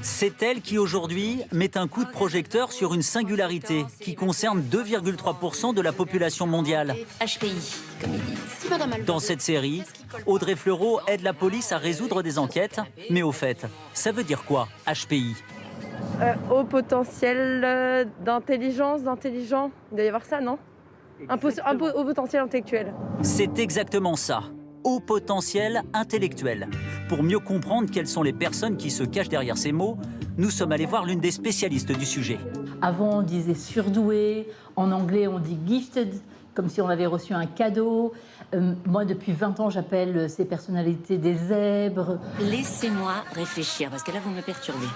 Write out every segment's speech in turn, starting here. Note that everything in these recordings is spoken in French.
C'est elle qui, aujourd'hui, met un coup de projecteur sur une singularité qui concerne 2,3% de la population mondiale. HPI, comme ils disent. Dans cette série, Audrey Fleurot aide la police à résoudre des enquêtes. Mais au fait, ça veut dire quoi, HPI? Haut potentiel d'intelligence, d'intelligent. Il doit y avoir ça, non? Haut potentiel intellectuel. C'est exactement ça. Haut potentiel intellectuel. Pour mieux comprendre quelles sont les personnes qui se cachent derrière ces mots, nous sommes allés voir l'une des spécialistes du sujet. Avant, on disait surdoué. En anglais, on dit gifted, comme si on avait reçu un cadeau. Moi, depuis 20 ans, j'appelle ces personnalités des zèbres. Laissez-moi réfléchir, parce que là, vous me perturbez.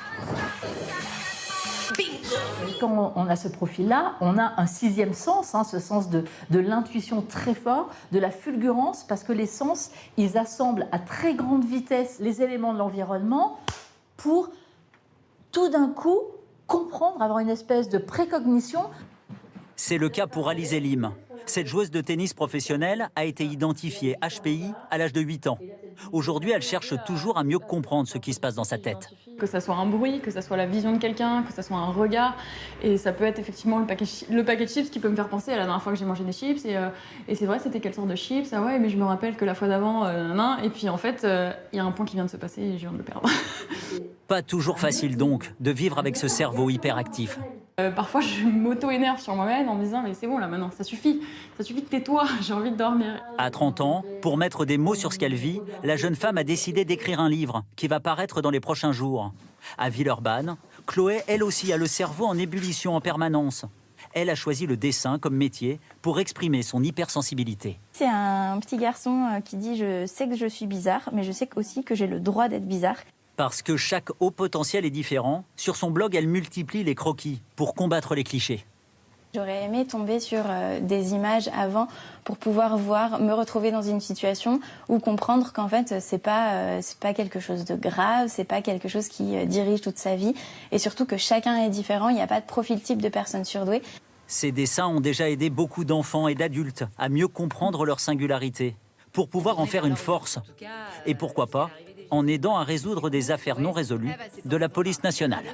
Quand on a ce profil-là, on a un sixième sens, ce sens de l'intuition très fort, de la fulgurance, parce que les sens, ils assemblent à très grande vitesse les éléments de l'environnement pour tout d'un coup comprendre, avoir une espèce de précognition. C'est le cas pour Alizé Lim. Cette joueuse de tennis professionnelle a été identifiée HPI à l'âge de 8 ans. Aujourd'hui, elle cherche toujours à mieux comprendre ce qui se passe dans sa tête. Que ça soit un bruit, que ça soit la vision de quelqu'un, que ça soit un regard. Et ça peut être effectivement le paquet de chips qui peut me faire penser à la dernière fois que j'ai mangé des chips. Et c'est vrai, c'était quelle sorte de chips? Ah ouais, mais je me rappelle que la fois d'avant, et puis en fait, il y a un point qui vient de se passer et je viens de le perdre. Pas toujours facile donc de vivre avec ce cerveau hyperactif. Parfois, je m'auto-énerve sur moi-même en me disant « mais c'est bon là maintenant, ça suffit, tais-toi, j'ai envie de dormir ». À 30 ans, pour mettre des mots sur ce qu'elle vit, la jeune femme a décidé d'écrire un livre qui va paraître dans les prochains jours. À Villeurbanne, Chloé, elle aussi, a le cerveau en ébullition en permanence. Elle a choisi le dessin comme métier pour exprimer son hypersensibilité. C'est un petit garçon qui dit « je sais que je suis bizarre, mais je sais aussi que j'ai le droit d'être bizarre ». Parce que chaque haut potentiel est différent, sur son blog, elle multiplie les croquis pour combattre les clichés. J'aurais aimé tomber sur des images avant pour pouvoir me retrouver dans une situation ou comprendre qu'en fait, c'est pas quelque chose de grave, c'est pas quelque chose qui dirige toute sa vie. Et surtout que chacun est différent, il n'y a pas de profil type de personne surdouée. Ces dessins ont déjà aidé beaucoup d'enfants et d'adultes à mieux comprendre leur singularité, pour pouvoir en faire une force. Et pourquoi pas, en aidant à résoudre des affaires non résolues de la police nationale.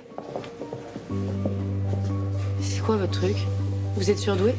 C'est quoi votre truc? Vous êtes surdoué?